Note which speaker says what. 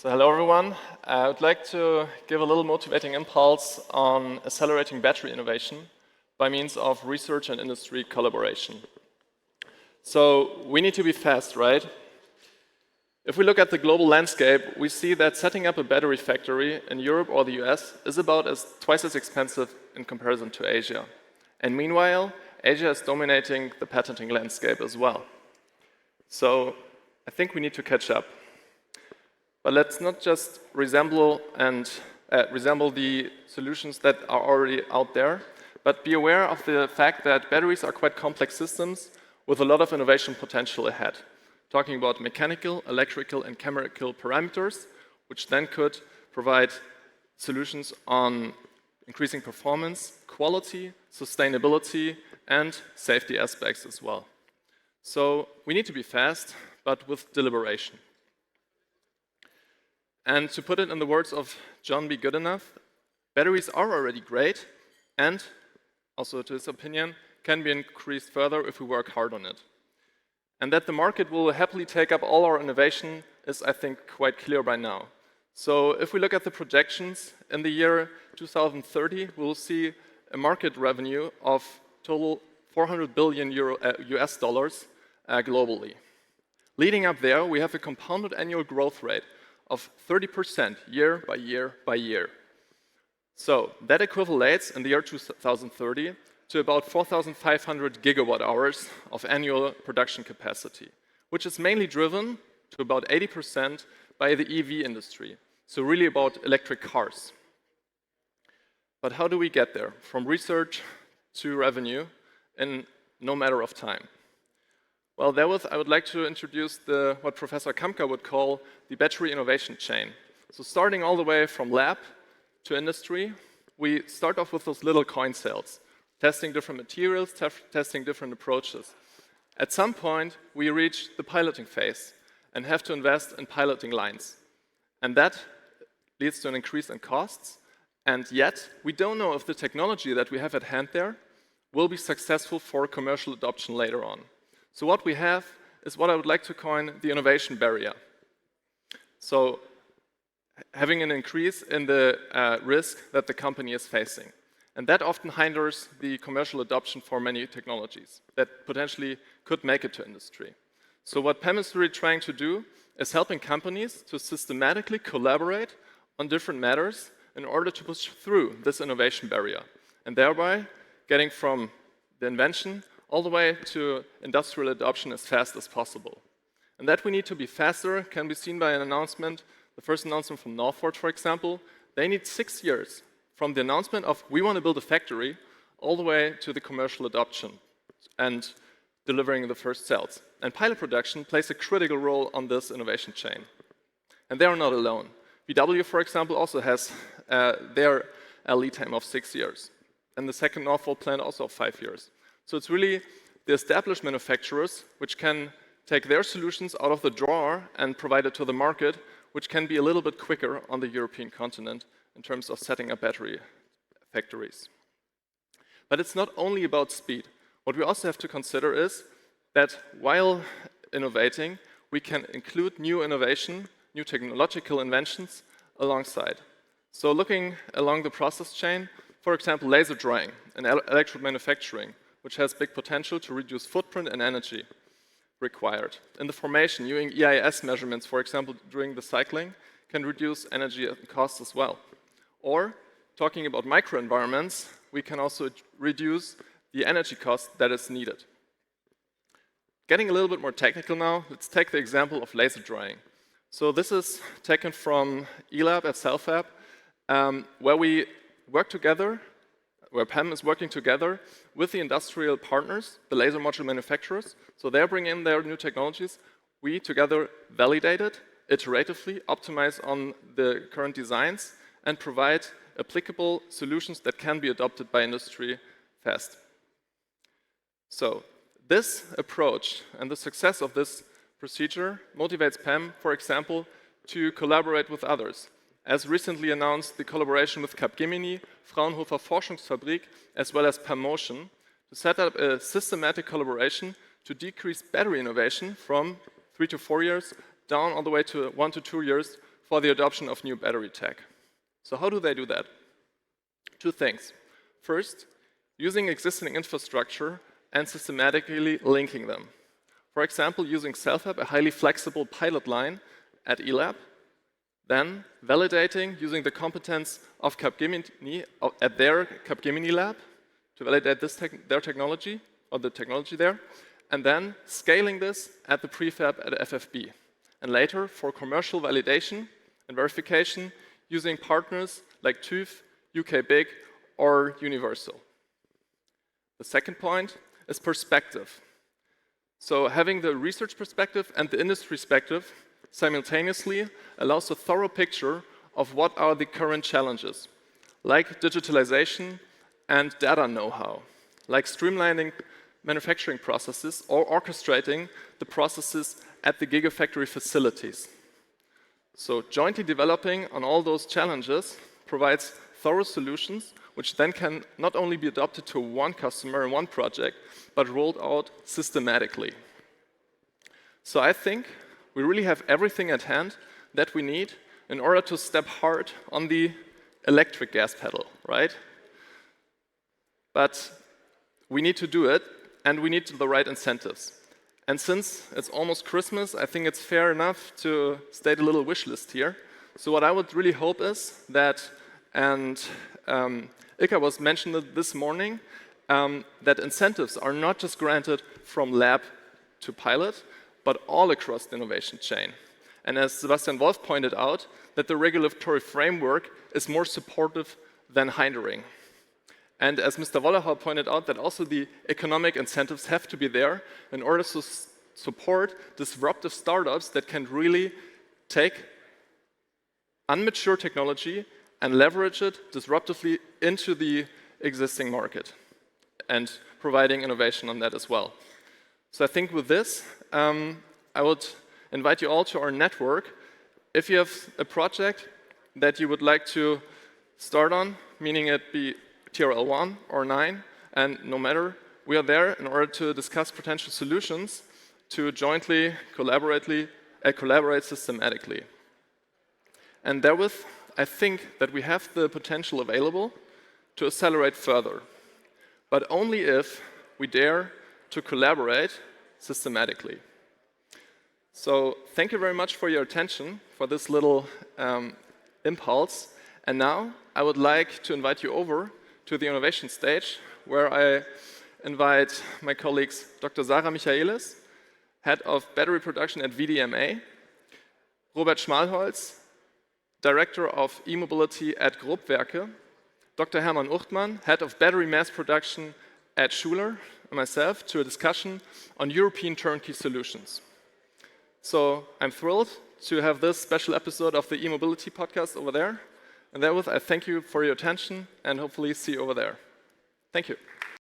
Speaker 1: So hello everyone. I would like to give a little motivating impulse on accelerating battery innovation by means of research and industry collaboration. So we need to be fast, right? If we look at the global landscape, we see that setting up a battery factory in Europe or the US is about twice as expensive in comparison to Asia. And meanwhile, Asia is dominating the patenting landscape as well. So I think we need to catch up. But let's not just resemble the solutions that are already out there, but be aware of the fact that batteries are quite complex systems with a lot of innovation potential ahead. Talking about mechanical, electrical, and chemical parameters, which then could provide solutions on increasing performance, quality, sustainability, and safety aspects as well. So we need to be fast, but with deliberation. And to put it in the words of John B. Goodenough, batteries are already great and, also to his opinion, can be increased further if we work hard on it. And that the market will happily take up all our innovation is, I think, quite clear by now. So if we look at the projections, in the year 2030, we'll see a market revenue of total 400 billion US dollars globally. Leading up there, we have a compounded annual growth rate of 30% year by year by year. So that equivalates in the year 2030 to about 4,500 gigawatt hours of annual production capacity, which is mainly driven to about 80% by the EV industry, so really about electric cars. But how do we get there? From research to revenue in no matter of time. Well, therewith, I would like to introduce what Professor Kamka would call the battery innovation chain. So starting all the way from lab to industry, we start off with those little coin cells, testing different materials, testing different approaches. At some point, we reach the piloting phase and have to invest in piloting lines. And that leads to an increase in costs. And yet, we don't know if the technology that we have at hand there will be successful for commercial adoption later on. So what we have is what I would like to coin the innovation barrier. So having an increase in the risk that the company is facing. And that often hinders the commercial adoption for many technologies that potentially could make it to industry. So what PEM is really trying to do is helping companies to systematically collaborate on different matters in order to push through this innovation barrier, and thereby getting from the invention all the way to industrial adoption as fast as possible. And that we need to be faster can be seen by an announcement, the first announcement from Northvolt, for example. They need 6 years from the announcement of we want to build a factory all the way to the commercial adoption and delivering the first cells. And pilot production plays a critical role on this innovation chain. And they are not alone. VW, for example, also has their lead time of 6 years. And the second Northvolt plant also of 5 years. So it's really the established manufacturers which can take their solutions out of the drawer and provide it to the market, which can be a little bit quicker on the European continent in terms of setting up battery factories. But it's not only about speed. What we also have to consider is that while innovating, we can include new innovation, new technological inventions alongside. So looking along the process chain, for example, laser drying and electrode manufacturing, which has big potential to reduce footprint and energy required. In the formation, using EIS measurements, for example, during the cycling, can reduce energy costs as well. Or, talking about microenvironments, we can also reduce the energy cost that is needed. Getting a little bit more technical now, let's take the example of laser drying. So this is taken from eLab at CellFab, where we work together, where PEM is working together with the industrial partners, the laser module manufacturers. So they bring in their new technologies. We together validate it, iteratively optimize on the current designs, and provide applicable solutions that can be adopted by industry fast. So this approach and the success of this procedure motivates PEM, for example, to collaborate with others. As recently announced, the collaboration with Capgemini, Fraunhofer Forschungsfabrik, as well as PEM Motion, to set up a systematic collaboration to decrease battery innovation from 3 to 4 years down all the way to 1 to 2 years for the adoption of new battery tech. So how do they do that? Two things. First, using existing infrastructure and systematically linking them. For example, using Self-Hub, a highly flexible pilot line at eLab, then validating using the competence of Capgemini at their Capgemini lab to validate their technology, or the technology there, and then scaling this at the prefab at FFB. And later, for commercial validation and verification, using partners like TÜV, UK Big, or Universal. The second point is perspective. So having the research perspective and the industry perspective simultaneously allows a thorough picture of what are the current challenges, like digitalization and data know-how, like streamlining manufacturing processes or orchestrating the processes at the gigafactory facilities. So jointly developing on all those challenges provides thorough solutions which then can not only be adopted to one customer and one project, but rolled out systematically. So I think we really have everything at hand that we need in order to step hard on the electric gas pedal, right? But we need to do it, and we need the right incentives. And since it's almost Christmas, I think it's fair enough to state a little wish list here. So what I would really hope is that, and Ilka was mentioned it this morning, that incentives are not just granted from lab to pilot, but all across the innovation chain. And as Sebastian Wolf pointed out, that the regulatory framework is more supportive than hindering. And as Mr. Wollerhau pointed out, that also the economic incentives have to be there in order to support disruptive startups that can really take unmature technology and leverage it disruptively into the existing market and providing innovation on that as well. So I think with this, I would invite you all to our network. If you have a project that you would like to start on, meaning it be TRL 1 or 9, and no matter, we are there in order to discuss potential solutions to jointly collaborate systematically. And therewith, I think that we have the potential available to accelerate further, but only if we dare to collaborate systematically. So thank you very much for your attention for this little impulse. And now I would like to invite you over to the innovation stage, where I invite my colleagues Dr. Sarah Michaelis, Head of Battery Production at VDMA, Robert Schmalholz, Director of E-Mobility at Grobwerke, Dr. Hermann Uchtmann, Head of Battery Mass Production at Schuler, and myself, to a discussion on European turnkey solutions. So I'm thrilled to have this special episode of the E-Mobility podcast over there. And therewith, I thank you for your attention and hopefully see you over there. Thank you.